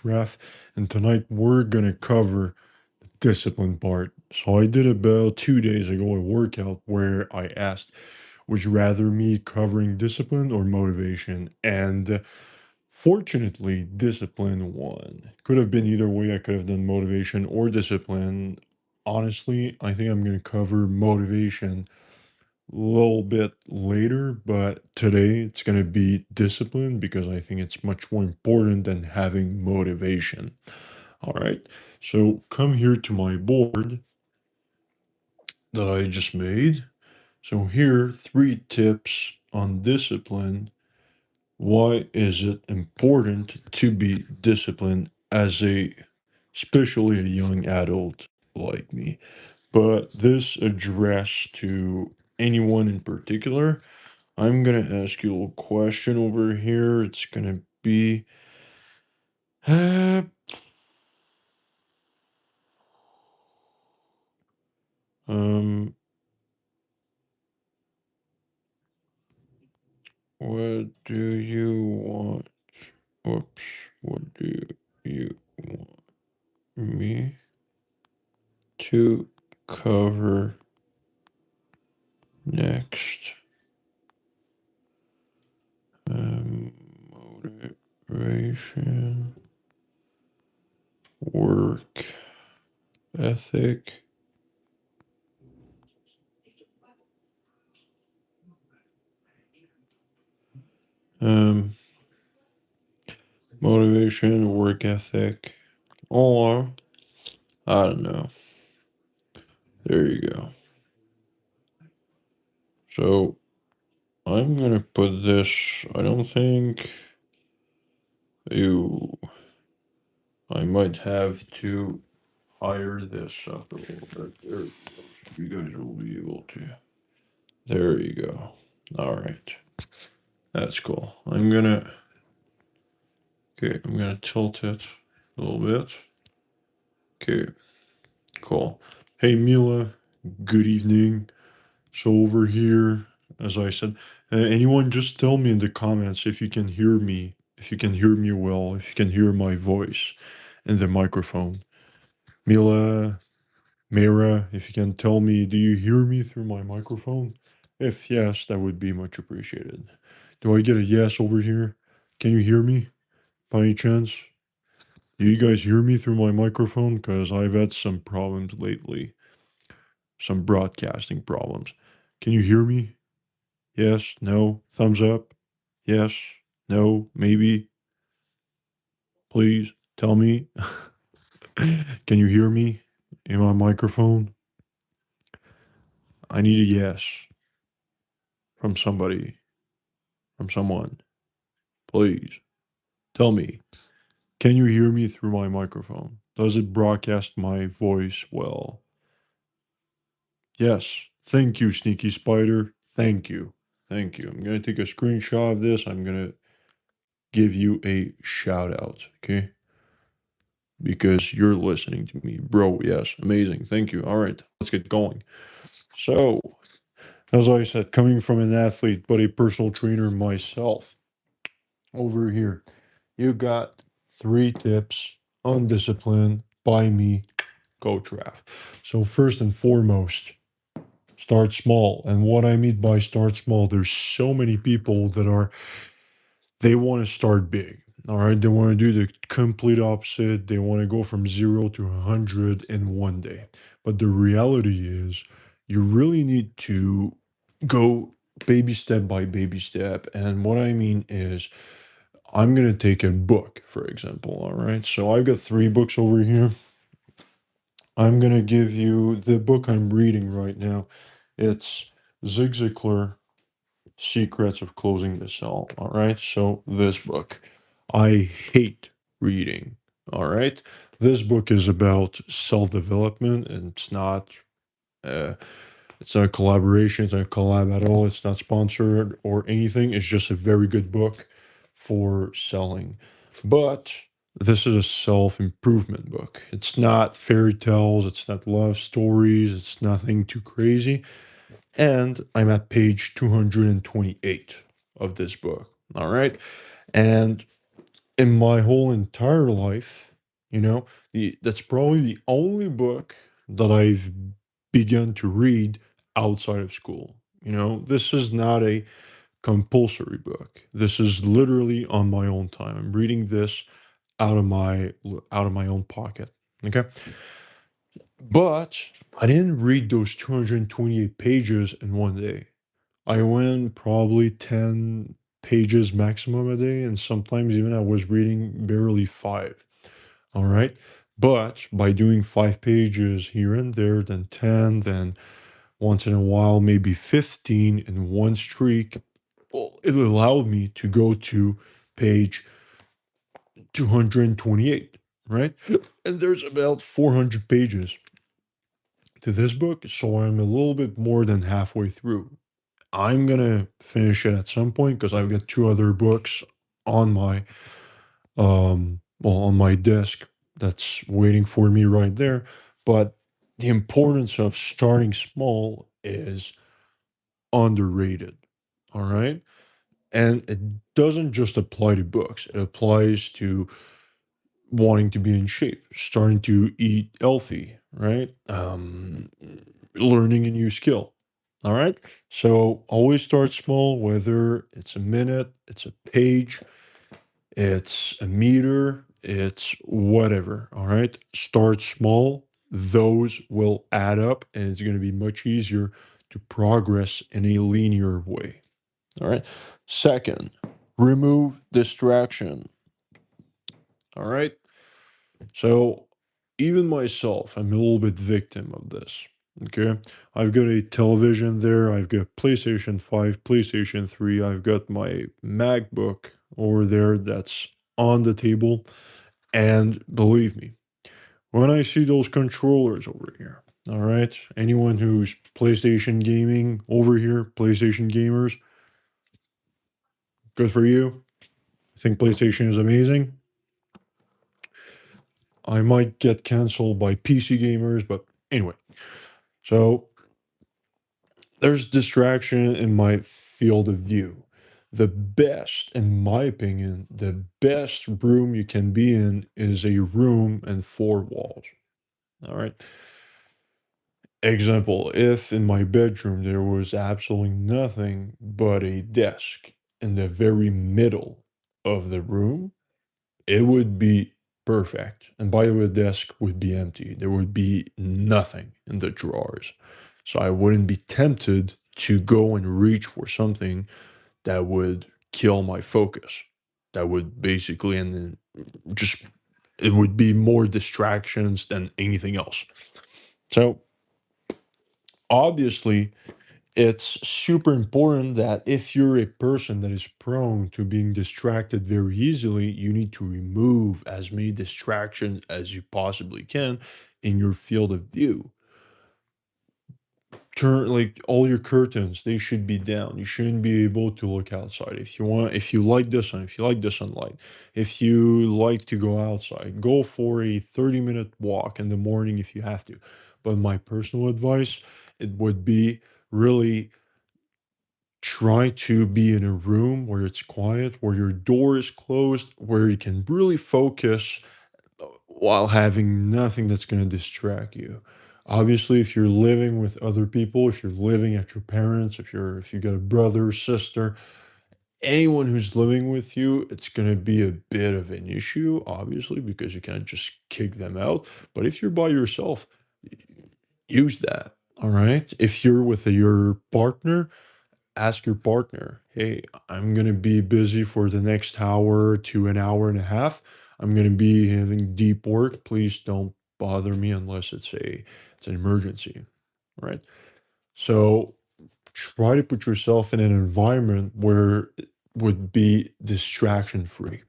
Raf, and tonight we're gonna cover the discipline part. So I did about 2 days ago a workout where I asked, would you rather me covering discipline or motivation? And fortunately, discipline won. Could have been either way. I could have done motivation or discipline. Honestly, I think I'm gonna cover motivation little bit later, but today it's going to be discipline because I think it's much more important than having motivation. All right. So come here to my board that I just made. So here, 3 tips on discipline. Why is it important to be disciplined as especially a young adult like me? But this address to anyone in particular. I'm gonna ask you a little question over here. It's gonna be, uh, um, what do you want? Whoops, what do you want me to cover next? Um, Motivation, work ethic, um, motivation, work ethic, or I don't know. There you go. So I'm gonna put this. I don't think you. I might have to higher this up a little bit. There, you guys will be able to. There you go. All right, that's cool. Okay. I'm gonna tilt it a little bit. Okay, cool. Hey Mila, good evening. So over here, as I said, anyone just tell me in the comments if you can hear me, if you can hear me well, if you can hear my voice in the microphone. Mila, Mira, if you can tell me, do you hear me through my microphone? If yes, that would be much appreciated. Do I get a yes over here? Can you hear me by any chance? Do you guys hear me through my microphone? Because I've had some problems lately, some broadcasting problems. Can you hear me? Yes, no, thumbs up. Yes, no, maybe. Please tell me. Can you hear me in my microphone? I need a yes from somebody, from someone. Please tell me. Can you hear me through my microphone? Does it broadcast my voice well? Yes. Thank you, Sneaky Spider. Thank you. Thank you. I'm going to take a screenshot of this. I'm going to give you a shout out. Okay. Because you're listening to me, bro. Yes, amazing. Thank you. All right, let's get going. So, as I said, coming from an athlete, but a personal trainer myself, over here, you got 3 tips on discipline by me, Coach Raf. So, first and foremost, start small. And what I mean by start small, there's so many people that they want to start big. All right. They want to do the complete opposite. They want to go from 0 to 100 in one day. But the reality is, you really need to go baby step by baby step. And what I mean is, I'm going to take a book, for example. All right. So I've got 3 books over here. I'm going to give you the book I'm reading right now. It's Zig Ziglar Secrets of Closing the Cell. All right. So this book, I hate reading. All right. This book is about self development, and uh, it's not a collaboration. It's not a collab at all. It's not sponsored or anything. It's just a very good book for selling. But this is a self improvement book. It's not fairy tales. It's not love stories. It's nothing too crazy. And I'm at page 228 of this book. All right. And in my whole entire life, you know, that's probably the only book that I've begun to read outside of school. You know, this is not a compulsory book. This is literally on my own time. I'm reading this out of my own pocket. Okay. But I didn't read those 228 pages in one day. I went probably 10 pages maximum a day, and sometimes even I was reading barely five. All right. But by doing 5 pages here and there, then 10, then once in a while, maybe 15 in one streak, well, it allowed me to go to page 228, right? And there's about 400 pages to this book, so I'm a little bit more than halfway through. I'm gonna finish it at some point because I've got two other books on my on my desk that's waiting for me right there. But the importance of starting small is underrated. All right. And it doesn't just apply to books, it applies to wanting to be in shape, starting to eat healthy, right? Learning a new skill. All right. So always start small, whether it's a minute, it's a page, it's a meter, it's whatever. All right. Start small. Those will add up, and it's going to be much easier to progress in a linear way. All right. Second, remove distraction. All right. So even myself, I'm a little bit victim of this. Okay. I've got a television there. I've got PlayStation 5, PlayStation 3. I've got my MacBook over there that's on the table. And believe me, when I see those controllers over here, all right, anyone who's PlayStation gaming over here, PlayStation gamers, good for you. I think PlayStation is amazing. I might get canceled by PC gamers, but anyway. So there's distraction in my field of view. The best, in my opinion, the best room you can be in is a room and four walls. All right. Example, if in my bedroom there was absolutely nothing but a desk in the very middle of the room, it would be perfect. And by the way, the desk would be empty. There would be nothing in the drawers. So I wouldn't be tempted to go and reach for something that would kill my focus. That would basically, and then just, it would be more distractions than anything else. So obviously, it's super important that if you're a person that is prone to being distracted very easily, you need to remove as many distractions as you possibly can in your field of view. Turn like all your curtains, they should be down. You shouldn't be able to look outside. If you want, if you like the sun, if you like the sunlight, if you like to go outside, go for a 30-minute walk in the morning if you have to. But my personal advice, it would be really try to be in a room where it's quiet, where your door is closed, where you can really focus while having nothing that's going to distract you. Obviously, if you're living with other people, if you're living at your parents, if you got a brother, sister, anyone who's living with you, it's going to be a bit of an issue, obviously, because you can't just kick them out. But if you're by yourself, use that. All right. If you're with your partner, ask your partner, hey, I'm going to be busy for the next hour to an hour and a half. I'm going to be having deep work. Please don't bother me unless it's an emergency, right? So try to put yourself in an environment where it would be distraction free.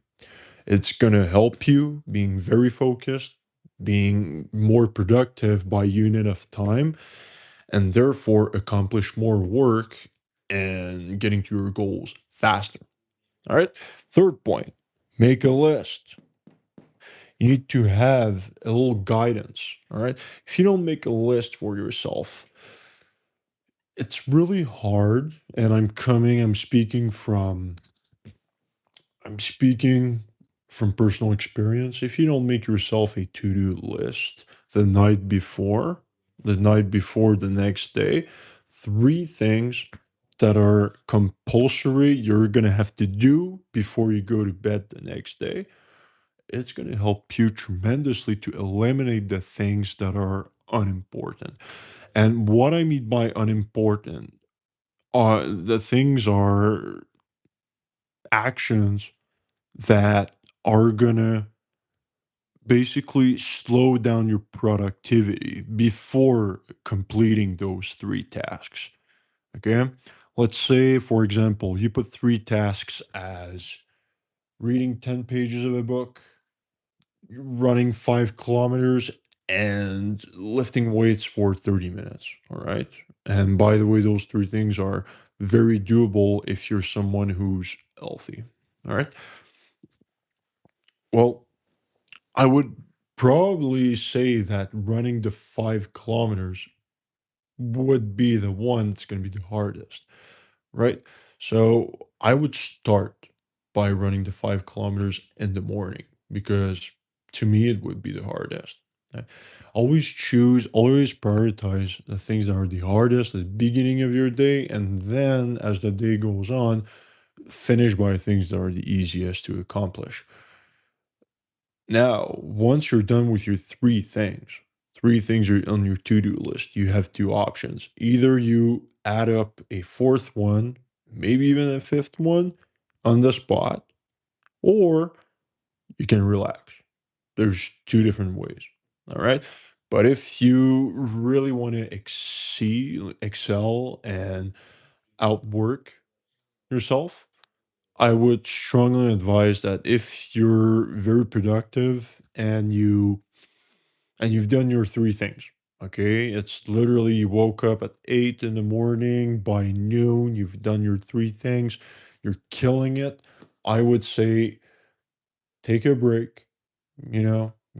It's going to help you being very focused, being more productive by unit of time, and therefore accomplish more work and getting to your goals faster. All right. Third point, make a list. You need to have a little guidance. All right. If you don't make a list for yourself, it's really hard. And I'm speaking from personal experience, if you don't make yourself a to-do list the night before, the next day, three things that are compulsory you're going to have to do before you go to bed the next day. It's going to help you tremendously to eliminate the things that are unimportant. And what I mean by unimportant, the things are actions that are going to basically slow down your productivity before completing those three tasks. Okay. Let's say, for example, you put three tasks as reading 10 pages of a book, running 5 kilometers, and lifting weights for 30 minutes. All right. And by the way, those three things are very doable if you're someone who's healthy. All right. Well, I would probably say that running the 5 kilometers would be the one that's going to be the hardest, right? So I would start by running the 5 kilometers in the morning because to me it would be the hardest. Uh, always prioritize the things that are the hardest at the beginning of your day, and then as the day goes on, finish by things that are the easiest to accomplish. Now, once you're done with your three things are on your to-do list, you have two options. Either you add up a fourth one, maybe even a fifth one on the spot, or you can relax. There's two different ways. All right. But if you really want to excel and outwork yourself, I would strongly advise that if you're very productive and you've done your three things. Okay. It's literally you woke up at 8 in the morning, by noon, you've done your three things, you're killing it. I would say take a break,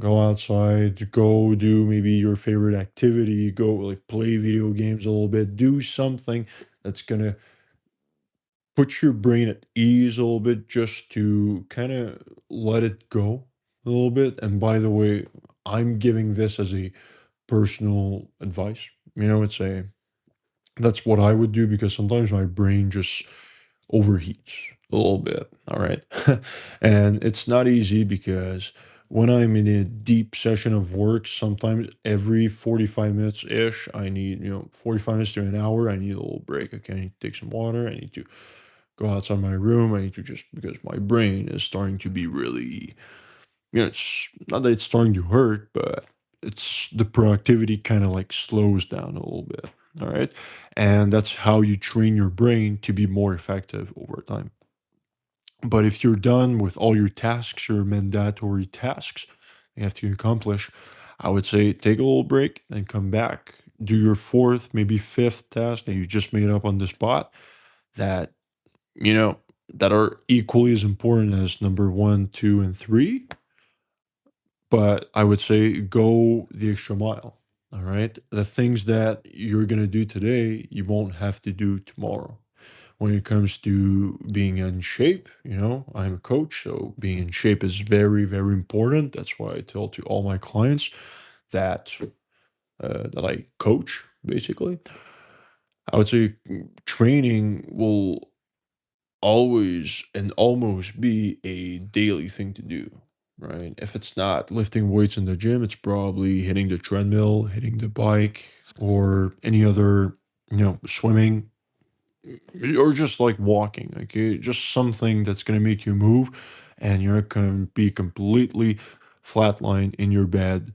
go outside, go do maybe your favorite activity, go like play video games a little bit, do something that's going to put your brain at ease a little bit just to kind of let it go a little bit. And by the way, I'm giving this as a personal advice. It's a that's what I would do because sometimes my brain just overheats a little bit. All right. And it's not easy because when I'm in a deep session of work, sometimes every 45 minutes ish, I need, 45 minutes to an hour, I need a little break. Okay. I need to take some water. I need to go outside my room. I need to just because my brain is starting to be really, it's not that it's starting to hurt, but it's the productivity kind of like slows down a little bit. All right. And that's how you train your brain to be more effective over time. But if you're done with all your tasks, your mandatory tasks you have to accomplish, I would say take a little break and come back. Do your fourth, maybe fifth task that you just made up on the spot that, you know, that are equally as important as number one, two, and three. But I would say go the extra mile. All right. The things that you're going to do today, you won't have to do tomorrow. When it comes to being in shape, I'm a coach, so being in shape is very, very important. That's why I tell to all my clients that that I coach, basically. I would say training will always and almost be a daily thing to do, right? If it's not lifting weights in the gym, it's probably hitting the treadmill, hitting the bike, or any other, swimming, or just like walking, okay? Just something that's going to make you move and you're not going to be completely flatlined in your bed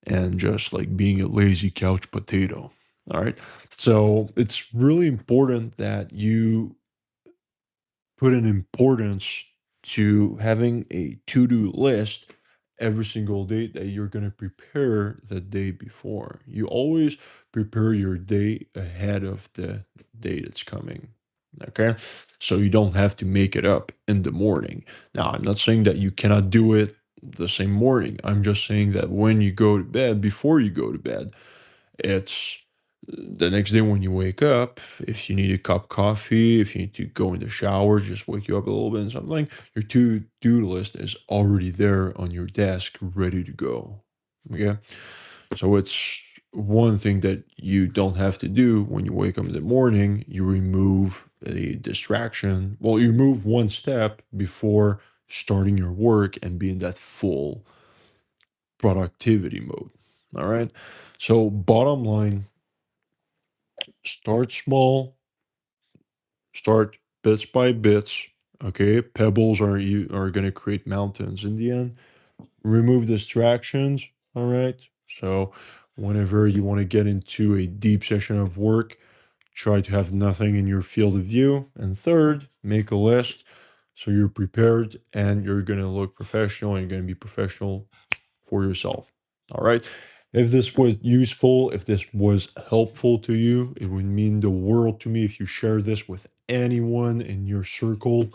and just like being a lazy couch potato. All right. So it's really important that you put an importance to having a to-do list every single day that you're going to prepare the day before. You always prepare your day ahead of the day that's coming. Okay? So you don't have to make it up in the morning. Now, I'm not saying that you cannot do it the same morning. I'm just saying that when you go to bed, before you go to bed, it's The next day when you wake up, if you need a cup of coffee, if you need to go in the shower, just wake you up a little bit and something, your to-do list is already there on your desk, ready to go. Okay. So it's one thing that you don't have to do when you wake up in the morning. You remove a distraction. Well, you move one step before starting your work and be in that full productivity mode. All right. So, bottom line, start small, start bits by bits. Okay. Pebbles are going to create mountains in the end. Remove distractions. All right. So, whenever you want to get into a deep session of work, try to have nothing in your field of view. And third, make a list so you're prepared and you're going to look professional and you're going to be professional for yourself. All right. If this was useful, if this was helpful to you, it would mean the world to me if you share this with anyone in your circle,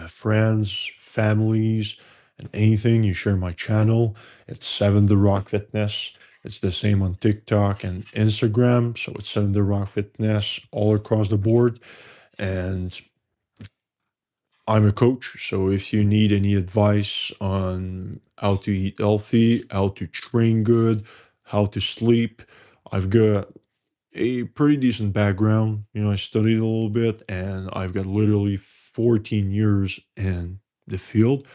friends, families, and anything. You share my channel. It's Seven The Rock Fitness. It's the same on TikTok and Instagram. So it's Seven The Rock Fitness all across the board. And I'm a coach, so if you need any advice on how to eat healthy, how to train good, how to sleep, I've got a pretty decent background. I studied a little bit and I've got literally 14 years in the field.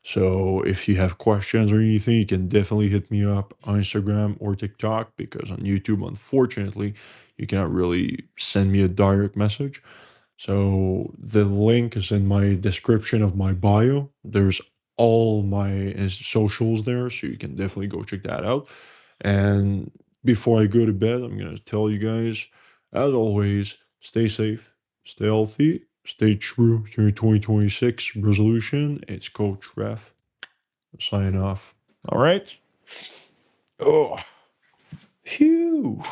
So if you have questions or anything, you can definitely hit me up on Instagram or TikTok because on YouTube, unfortunately, you cannot really send me a direct message. So the link is in my description of my bio. There's all my socials there, so you can definitely go check that out. And before I go to bed, I'm gonna tell you guys, as always, stay safe, stay healthy, stay true to your 2026 resolution. It's Coach Ref signing off. All right. Oh, phew.